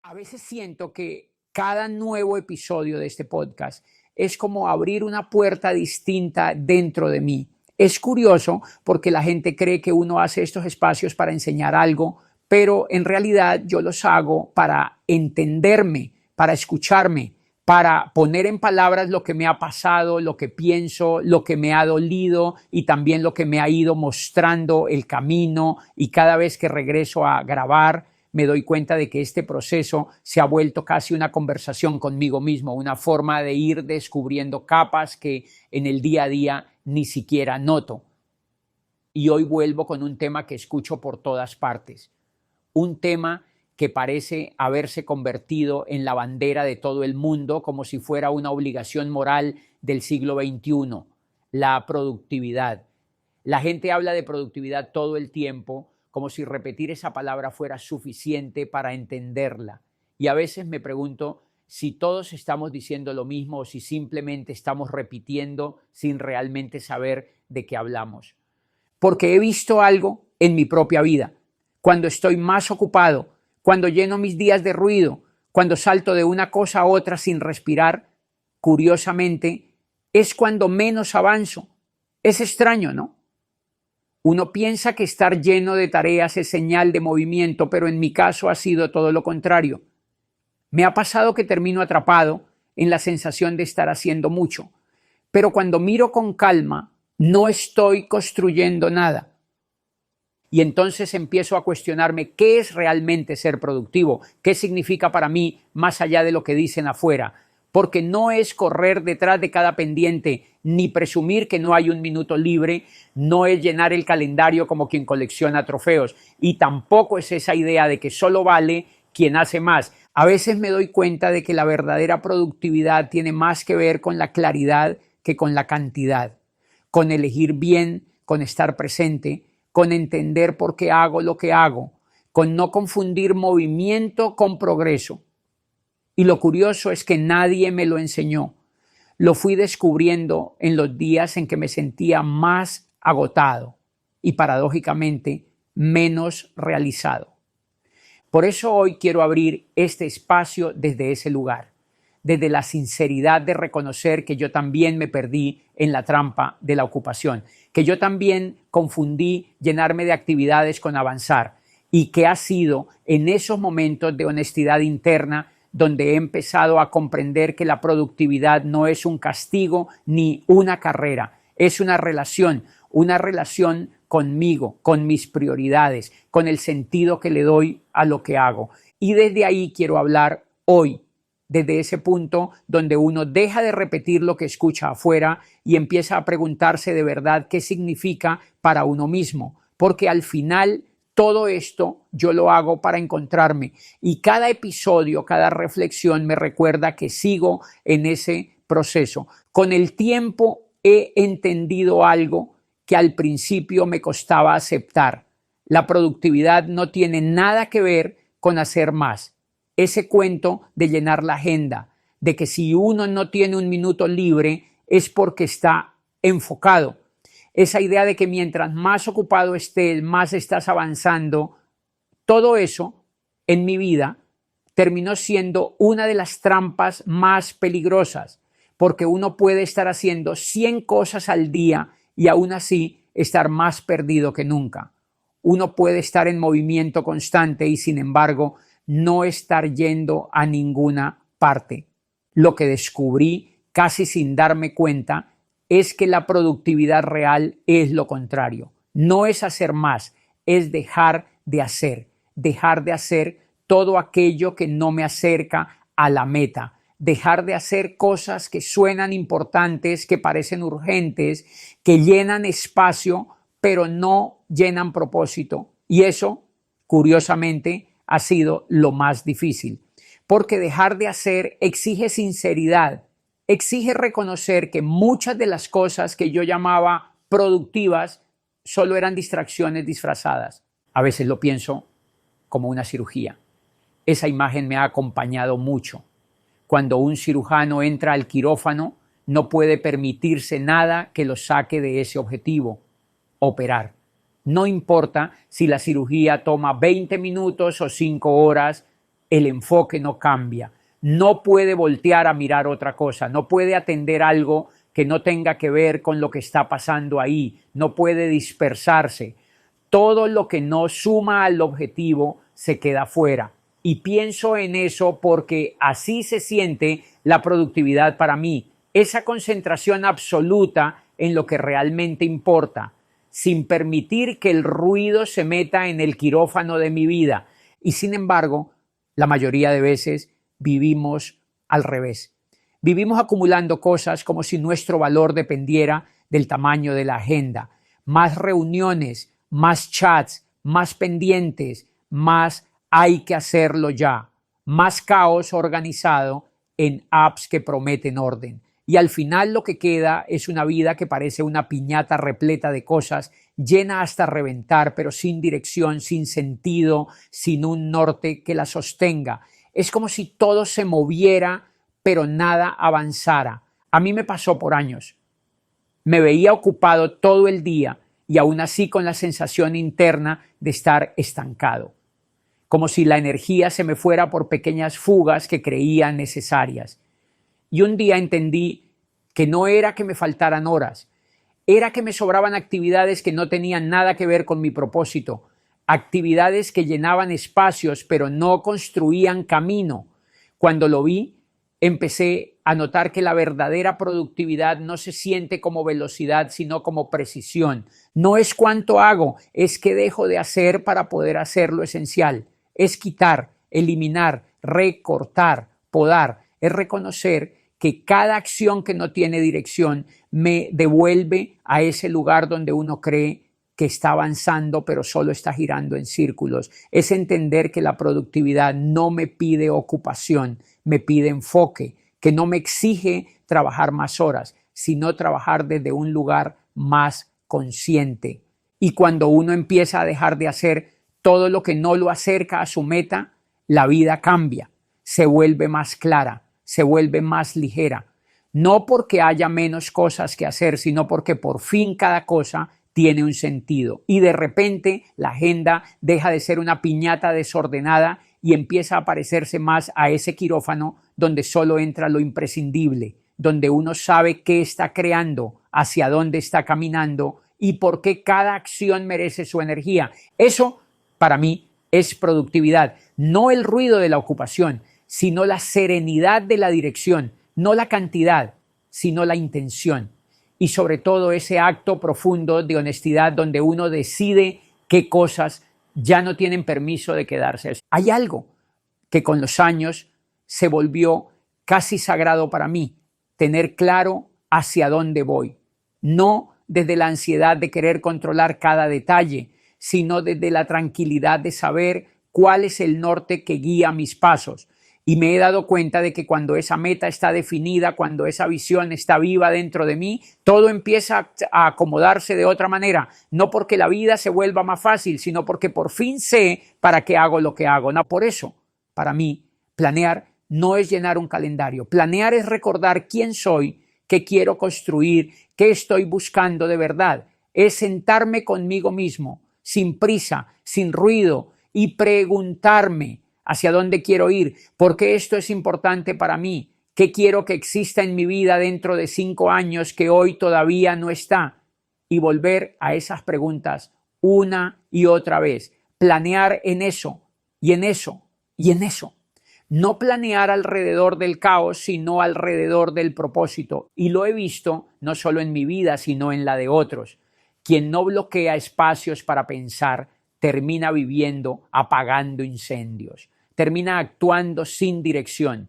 A veces siento que cada nuevo episodio de este podcast es como abrir una puerta distinta dentro de mí. Es curioso porque la gente cree que uno hace estos espacios para enseñar algo, pero en realidad yo los hago para entenderme, para escucharme, para poner en palabras lo que me ha pasado, lo que pienso, lo que me ha dolido y también lo que me ha ido mostrando el camino. Y cada vez que regreso a grabar, me doy cuenta de que este proceso se ha vuelto casi una conversación conmigo mismo, una forma de ir descubriendo capas que en el día a día ni siquiera noto. Y hoy vuelvo con un tema que escucho por todas partes, un tema que parece haberse convertido en la bandera de todo el mundo como si fuera una obligación moral del siglo XXI, la productividad. La gente habla de productividad todo el tiempo, como si repetir esa palabra fuera suficiente para entenderla. Y a veces me pregunto si todos estamos diciendo lo mismo o si simplemente estamos repitiendo sin realmente saber de qué hablamos. Porque he visto algo en mi propia vida. Cuando estoy más ocupado, cuando lleno mis días de ruido, cuando salto de una cosa a otra sin respirar, curiosamente, es cuando menos avanzo. Es extraño, ¿no? Uno piensa que estar lleno de tareas es señal de movimiento, pero en mi caso ha sido todo lo contrario. Me ha pasado que termino atrapado en la sensación de estar haciendo mucho, pero cuando miro con calma, no estoy construyendo nada. Y entonces empiezo a cuestionarme qué es realmente ser productivo, qué significa para mí más allá de lo que dicen afuera, porque no es correr detrás de cada pendiente, ni presumir que no hay un minuto libre, no es llenar el calendario como quien colecciona trofeos, y tampoco es esa idea de que solo vale quien hace más. A veces me doy cuenta de que la verdadera productividad tiene más que ver con la claridad que con la cantidad, con elegir bien, con estar presente, con entender por qué hago lo que hago, con no confundir movimiento con progreso. Y lo curioso es que nadie me lo enseñó. Lo fui descubriendo en los días en que me sentía más agotado y paradójicamente menos realizado. Por eso hoy quiero abrir este espacio desde ese lugar, desde la sinceridad de reconocer que yo también me perdí en la trampa de la ocupación, que yo también confundí llenarme de actividades con avanzar y que ha sido en esos momentos de honestidad interna donde he empezado a comprender que la productividad no es un castigo ni una carrera, es una relación conmigo, con mis prioridades, con el sentido que le doy a lo que hago. Y desde ahí quiero hablar hoy, desde ese punto donde uno deja de repetir lo que escucha afuera y empieza a preguntarse de verdad qué significa para uno mismo, porque al final todo esto yo lo hago para encontrarme y cada episodio, cada reflexión me recuerda que sigo en ese proceso. Con el tiempo he entendido algo que al principio me costaba aceptar. La productividad no tiene nada que ver con hacer más. Ese cuento de llenar la agenda, de que si uno no tiene un minuto libre es porque está enfocado. Esa idea de que mientras más ocupado estés, más estás avanzando, todo eso en mi vida terminó siendo una de las trampas más peligrosas, porque uno puede estar haciendo 100 cosas al día y aún así estar más perdido que nunca. Uno puede estar en movimiento constante y sin embargo no estar yendo a ninguna parte. Lo que descubrí casi sin darme cuenta es que la productividad real es lo contrario. No es hacer más, es dejar de hacer todo aquello que no me acerca a la meta, dejar de hacer cosas que suenan importantes, que parecen urgentes, que llenan espacio, pero no llenan propósito. Y eso, curiosamente, ha sido lo más difícil, porque dejar de hacer exige sinceridad, exige reconocer que muchas de las cosas que yo llamaba productivas solo eran distracciones disfrazadas. A veces lo pienso como una cirugía. Esa imagen me ha acompañado mucho. Cuando un cirujano entra al quirófano, no puede permitirse nada que lo saque de ese objetivo, operar. No importa si la cirugía toma 20 minutos o 5 horas, el enfoque no cambia. No puede voltear a mirar otra cosa, no puede atender algo que no tenga que ver con lo que está pasando ahí, no puede dispersarse. Todo lo que no suma al objetivo se queda fuera. Y pienso en eso porque así se siente la productividad para mí. Esa concentración absoluta en lo que realmente importa, sin permitir que el ruido se meta en el quirófano de mi vida. Y sin embargo, la mayoría de veces vivimos al revés. Vivimos acumulando cosas como si nuestro valor dependiera del tamaño de la agenda. Más reuniones, más chats, más pendientes, más hay que hacerlo ya. Más caos organizado en apps que prometen orden. Y al final lo que queda es una vida que parece una piñata repleta de cosas, llena hasta reventar, pero sin dirección, sin sentido, sin un norte que la sostenga. Es como si todo se moviera, pero nada avanzara. A mí me pasó por años. Me veía ocupado todo el día y aún así con la sensación interna de estar estancado. Como si la energía se me fuera por pequeñas fugas que creía necesarias. Y un día entendí que no era que me faltaran horas, era que me sobraban actividades que no tenían nada que ver con mi propósito, actividades que llenaban espacios pero no construían camino. Cuando lo vi, empecé a notar que la verdadera productividad no se siente como velocidad, sino como precisión. No es cuánto hago, es qué dejo de hacer para poder hacer lo esencial. Es quitar, eliminar, recortar, podar, es reconocer que cada acción que no tiene dirección me devuelve a ese lugar donde uno cree que está avanzando pero solo está girando en círculos. Es entender que la productividad no me pide ocupación, me pide enfoque, que no me exige trabajar más horas, sino trabajar desde un lugar más consciente. Y cuando uno empieza a dejar de hacer todo lo que no lo acerca a su meta, la vida cambia, se vuelve más clara, se vuelve más ligera. No porque haya menos cosas que hacer, sino porque por fin cada cosa tiene un sentido. Y de repente la agenda deja de ser una piñata desordenada y empieza a parecerse más a ese quirófano donde solo entra lo imprescindible, donde uno sabe qué está creando, hacia dónde está caminando y por qué cada acción merece su energía. Eso, para mí, es productividad. No el ruido de la ocupación, sino la serenidad de la dirección, no la cantidad, sino la intención. Y sobre todo ese acto profundo de honestidad donde uno decide qué cosas ya no tienen permiso de quedarse. Hay algo que con los años se volvió casi sagrado para mí, tener claro hacia dónde voy. No desde la ansiedad de querer controlar cada detalle, sino desde la tranquilidad de saber cuál es el norte que guía mis pasos. Y me he dado cuenta de que cuando esa meta está definida, cuando esa visión está viva dentro de mí, todo empieza a acomodarse de otra manera. No porque la vida se vuelva más fácil, sino porque por fin sé para qué hago lo que hago. No, por eso, para mí, planear no es llenar un calendario. Planear es recordar quién soy, qué quiero construir, qué estoy buscando de verdad. Es sentarme conmigo mismo, sin prisa, sin ruido, y preguntarme hacia dónde quiero ir, por qué esto es importante para mí, qué quiero que exista en mi vida dentro de 5 años que hoy todavía no está, y volver a esas preguntas una y otra vez. Planear en eso, y en eso, y en eso. No planear alrededor del caos, sino alrededor del propósito. Y lo he visto no solo en mi vida, sino en la de otros. Quien no bloquea espacios para pensar, termina viviendo apagando incendios, termina actuando sin dirección,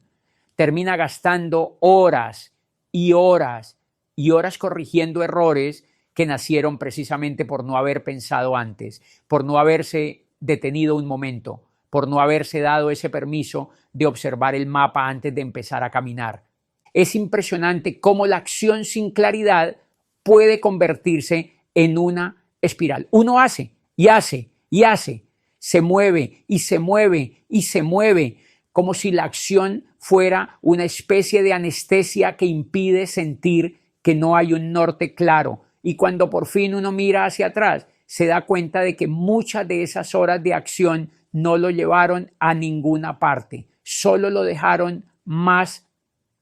termina gastando horas y horas y horas corrigiendo errores que nacieron precisamente por no haber pensado antes, por no haberse detenido un momento, por no haberse dado ese permiso de observar el mapa antes de empezar a caminar. Es impresionante cómo la acción sin claridad puede convertirse en una espiral. Uno hace y hace y hace, se mueve y se mueve y se mueve, como si la acción fuera una especie de anestesia que impide sentir que no hay un norte claro. Y cuando por fin uno mira hacia atrás, se da cuenta de que muchas de esas horas de acción no lo llevaron a ninguna parte, solo lo dejaron más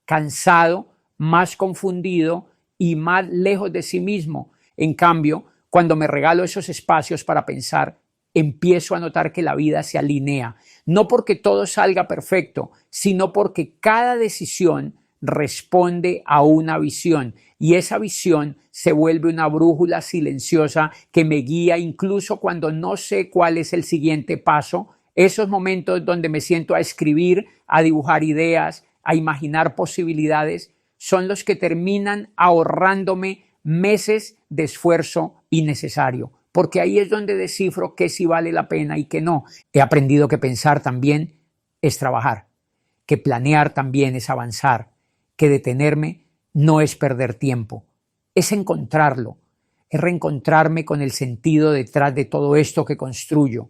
cansado, más confundido y más lejos de sí mismo. En cambio, cuando me regalo esos espacios para pensar, empiezo a notar que la vida se alinea, no porque todo salga perfecto, sino porque cada decisión responde a una visión y esa visión se vuelve una brújula silenciosa que me guía incluso cuando no sé cuál es el siguiente paso. Esos momentos donde me siento a escribir, a dibujar ideas, a imaginar posibilidades, son los que terminan ahorrándome meses de esfuerzo innecesario, porque ahí es donde descifro qué sí vale la pena y qué no. He aprendido que pensar también es trabajar, que planear también es avanzar, que detenerme no es perder tiempo, es encontrarlo, es reencontrarme con el sentido detrás de todo esto que construyo.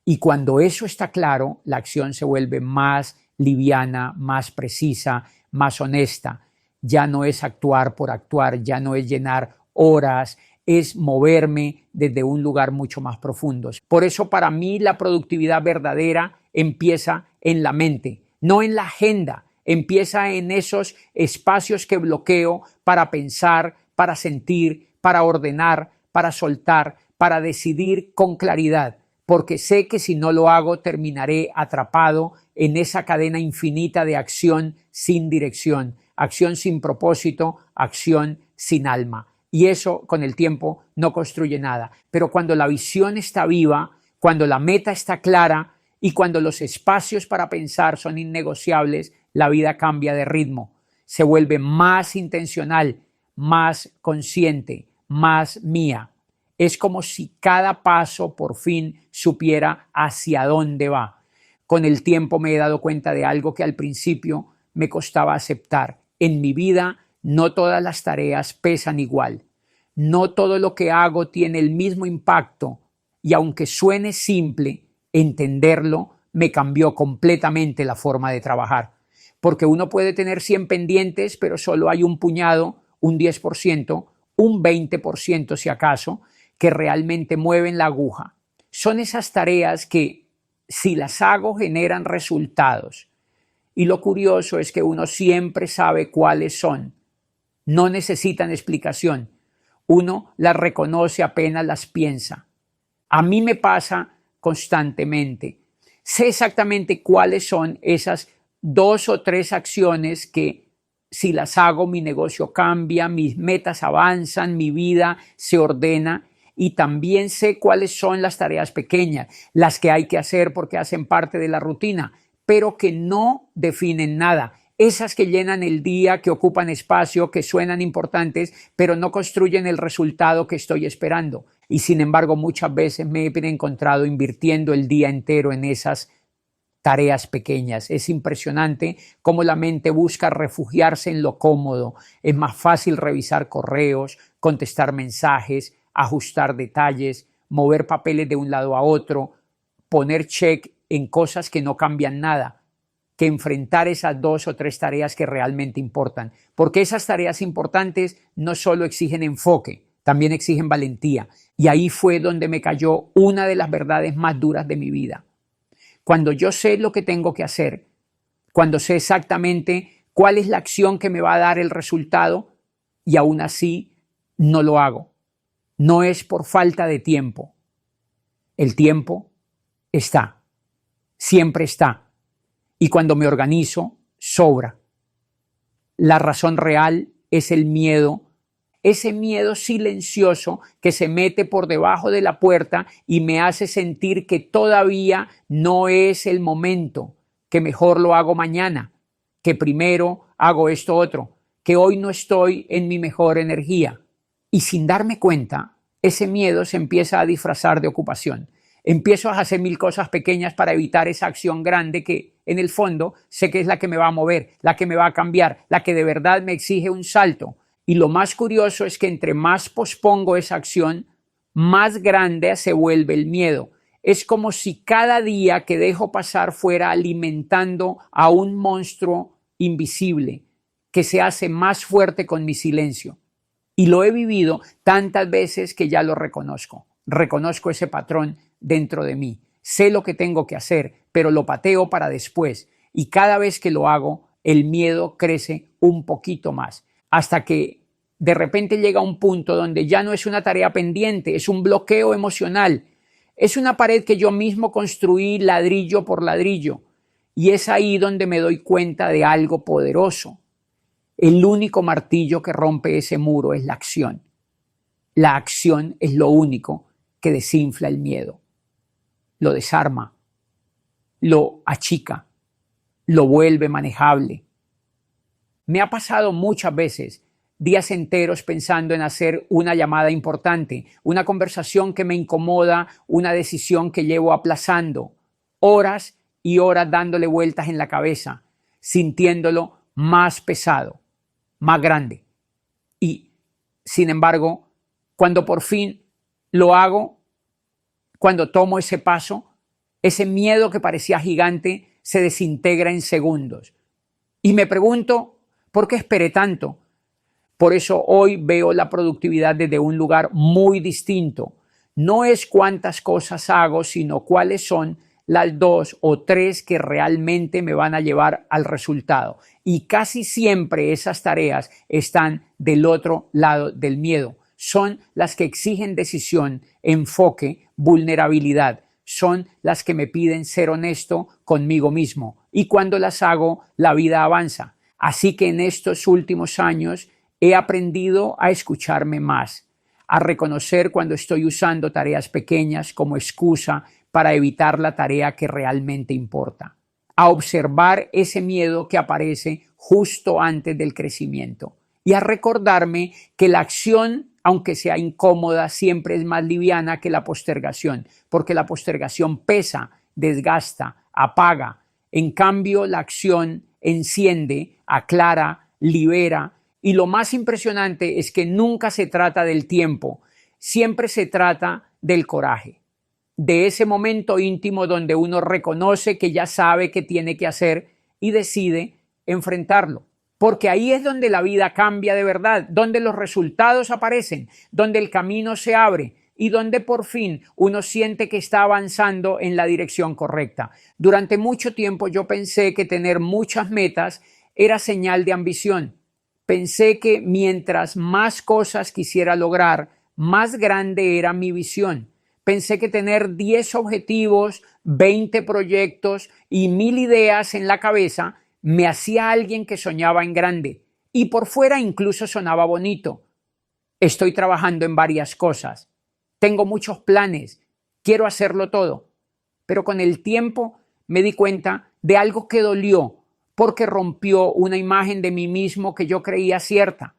Y cuando eso está claro, la acción se vuelve más liviana, más precisa, más honesta. Ya no es actuar por actuar, ya no es llenar horas, es moverme desde un lugar mucho más profundo. Por eso para mí la productividad verdadera empieza en la mente, no en la agenda, empieza en esos espacios que bloqueo para pensar, para sentir, para ordenar, para soltar, para decidir con claridad, porque sé que si no lo hago terminaré atrapado en esa cadena infinita de acción sin dirección, acción sin propósito, acción sin alma. Y eso con el tiempo no construye nada. Pero cuando la visión está viva, cuando la meta está clara y cuando los espacios para pensar son innegociables, la vida cambia de ritmo, se vuelve más intencional, más consciente, más mía. Es como si cada paso por fin supiera hacia dónde va. Con el tiempo me he dado cuenta de algo que al principio me costaba aceptar. En mi vida no todas las tareas pesan igual. No todo lo que hago tiene el mismo impacto y aunque suene simple, entenderlo me cambió completamente la forma de trabajar. Porque uno puede tener 100 pendientes, pero solo hay un puñado, un 10%, un 20% si acaso, que realmente mueven la aguja. Son esas tareas que si las hago generan resultados. Y lo curioso es que uno siempre sabe cuáles son. No necesitan explicación. Uno las reconoce apenas las piensa. A mí me pasa constantemente. Sé exactamente cuáles son esas 2 o 3 acciones que si las hago mi negocio cambia, mis metas avanzan, mi vida se ordena y también sé cuáles son las tareas pequeñas, las que hay que hacer porque hacen parte de la rutina, pero que no definen nada. Esas que llenan el día, que ocupan espacio, que suenan importantes, pero no construyen el resultado que estoy esperando. Y sin embargo, muchas veces me he encontrado invirtiendo el día entero en esas tareas pequeñas. Es impresionante cómo la mente busca refugiarse en lo cómodo. Es más fácil revisar correos, contestar mensajes, ajustar detalles, mover papeles de un lado a otro, poner check en cosas que no cambian nada, que enfrentar esas 2 o 3 tareas que realmente importan. Porque esas tareas importantes no solo exigen enfoque, también exigen valentía. Y ahí fue donde me cayó una de las verdades más duras de mi vida. Cuando yo sé lo que tengo que hacer, cuando sé exactamente cuál es la acción que me va a dar el resultado y aún así no lo hago. No es por falta de tiempo. El tiempo está, siempre está. Y cuando me organizo, sobra. La razón real es el miedo, ese miedo silencioso que se mete por debajo de la puerta y me hace sentir que todavía no es el momento, que mejor lo hago mañana, que primero hago esto otro, que hoy no estoy en mi mejor energía. Y sin darme cuenta, ese miedo se empieza a disfrazar de ocupación. Empiezo a hacer 1000 cosas pequeñas para evitar esa acción grande que en el fondo sé que es la que me va a mover, la que me va a cambiar, la que de verdad me exige un salto. Y lo más curioso es que entre más pospongo esa acción, más grande se vuelve el miedo. Es como si cada día que dejo pasar fuera alimentando a un monstruo invisible que se hace más fuerte con mi silencio. Y lo he vivido tantas veces que ya lo reconozco. Reconozco ese patrón dentro de mí. sé lo que tengo que hacer, pero lo pateo para después. Y cada vez que lo hago, el miedo crece un poquito más, hasta que de repente llega un punto donde ya no es una tarea pendiente, es un bloqueo emocional. Es una pared que yo mismo construí ladrillo por ladrillo. Y es ahí donde me doy cuenta de algo poderoso. El único martillo que rompe ese muro es la acción. La acción es lo único que desinfla el miedo. Lo desarma, lo achica, lo vuelve manejable. Me ha pasado muchas veces días enteros pensando en hacer una llamada importante, una conversación que me incomoda, una decisión que llevo aplazando, horas y horas dándole vueltas en la cabeza, sintiéndolo más pesado, más grande. Y, sin embargo, cuando por fin lo hago, cuando tomo ese paso, ese miedo que parecía gigante se desintegra en segundos. Y me pregunto, ¿por qué esperé tanto? Por eso hoy veo la productividad desde un lugar muy distinto. No es cuántas cosas hago, sino cuáles son las 2 o 3 que realmente me van a llevar al resultado. Y casi siempre esas tareas están del otro lado del miedo. Son las que exigen decisión, enfoque, vulnerabilidad. Son las que me piden ser honesto conmigo mismo. Y cuando las hago, la vida avanza. Así que en estos últimos años he aprendido a escucharme más, a reconocer cuando estoy usando tareas pequeñas como excusa para evitar la tarea que realmente importa, a observar ese miedo que aparece justo antes del crecimiento y a recordarme que la acción, aunque sea incómoda, siempre es más liviana que la postergación, porque la postergación pesa, desgasta, apaga. En cambio, la acción enciende, aclara, libera. Y lo más impresionante es que nunca se trata del tiempo, siempre se trata del coraje, de ese momento íntimo donde uno reconoce que ya sabe qué tiene que hacer y decide enfrentarlo. Porque ahí es donde la vida cambia de verdad, donde los resultados aparecen, donde el camino se abre y donde por fin uno siente que está avanzando en la dirección correcta. Durante mucho tiempo yo pensé que tener muchas metas era señal de ambición. Pensé que mientras más cosas quisiera lograr, más grande era mi visión. Pensé que tener 10 objetivos, 20 proyectos y 1000 ideas en la cabeza me hacía alguien que soñaba en grande. Y por fuera incluso sonaba bonito. Estoy trabajando en varias cosas. Tengo muchos planes. Quiero hacerlo todo. Pero con el tiempo me di cuenta de algo que dolió, porque rompió una imagen de mí mismo que yo creía cierta.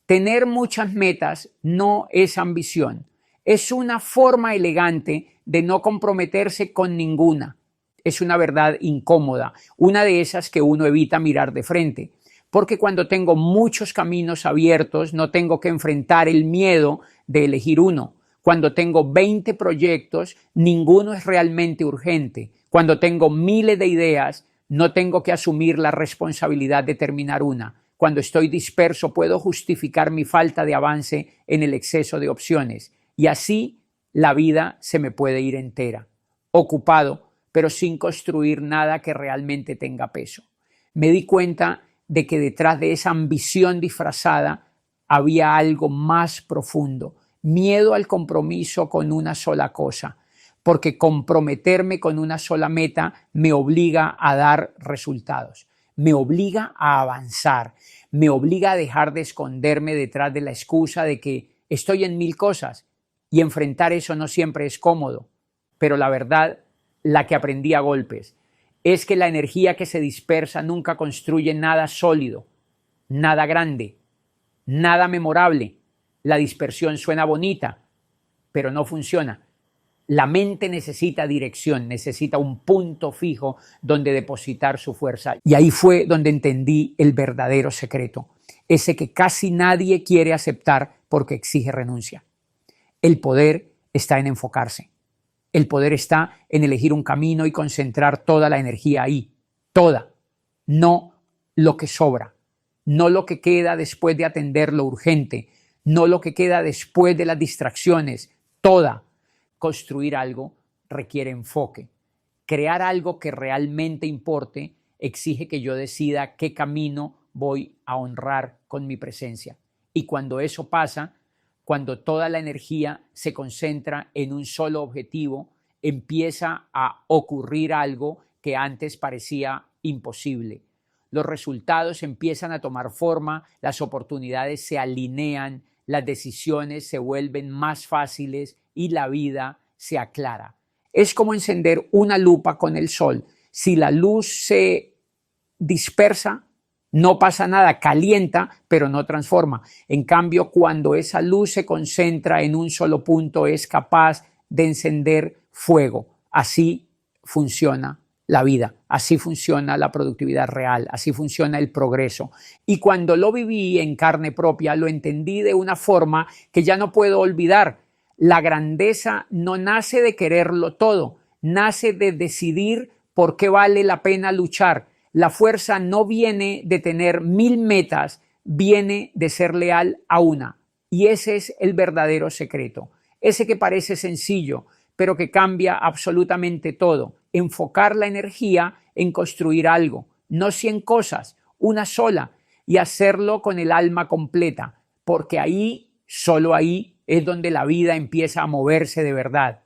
Tener muchas metas no es ambición, es una forma elegante de no comprometerse con ninguna. Es una verdad incómoda, una de esas que uno evita mirar de frente, porque cuando tengo muchos caminos abiertos no tengo que enfrentar el miedo de elegir uno. Cuando tengo 20 proyectos, ninguno es realmente urgente. Cuando tengo miles de ideas, no tengo que asumir la responsabilidad de terminar una. Cuando estoy disperso, puedo justificar mi falta de avance en el exceso de opciones. Y así la vida se me puede ir entera, ocupado, pero sin construir nada que realmente tenga peso. Me di cuenta de que detrás de esa ambición disfrazada había algo más profundo, miedo al compromiso con una sola cosa. Porque comprometerme con una sola meta me obliga a dar resultados, me obliga a avanzar, me obliga a dejar de esconderme detrás de la excusa de que estoy en 1000 cosas y enfrentar eso no siempre es cómodo. Pero la verdad, la que aprendí a golpes, es que la energía que se dispersa nunca construye nada sólido, nada grande, nada memorable. La dispersión suena bonita, pero no funciona. La mente necesita dirección, necesita un punto fijo donde depositar su fuerza. Y ahí fue donde entendí el verdadero secreto, ese que casi nadie quiere aceptar porque exige renuncia. El poder está en enfocarse. El poder está en elegir un camino y concentrar toda la energía ahí. Toda. No lo que sobra. No lo que queda después de atender lo urgente. No lo que queda después de las distracciones. Toda. Construir algo requiere enfoque. Crear algo que realmente importe exige que yo decida qué camino voy a honrar con mi presencia. Y cuando eso pasa, cuando toda la energía se concentra en un solo objetivo, empieza a ocurrir algo que antes parecía imposible. Los resultados empiezan a tomar forma, las oportunidades se alinean, las decisiones se vuelven más fáciles y la vida se aclara. Es como encender una lupa con el sol. Si la luz se dispersa, no pasa nada, calienta, pero no transforma. En cambio, cuando esa luz se concentra en un solo punto, es capaz de encender fuego. Así funciona la vida, así funciona la productividad real, así funciona el progreso. Y cuando lo viví en carne propia, lo entendí de una forma que ya no puedo olvidar. La grandeza no nace de quererlo todo, nace de decidir por qué vale la pena luchar. La fuerza no viene de tener 1000 metas, viene de ser leal a una. Y ese es el verdadero secreto. Ese que parece sencillo, pero que cambia absolutamente todo. Enfocar la energía en construir algo, no 100 cosas, una sola, y hacerlo con el alma completa, porque ahí, solo ahí, es donde la vida empieza a moverse de verdad.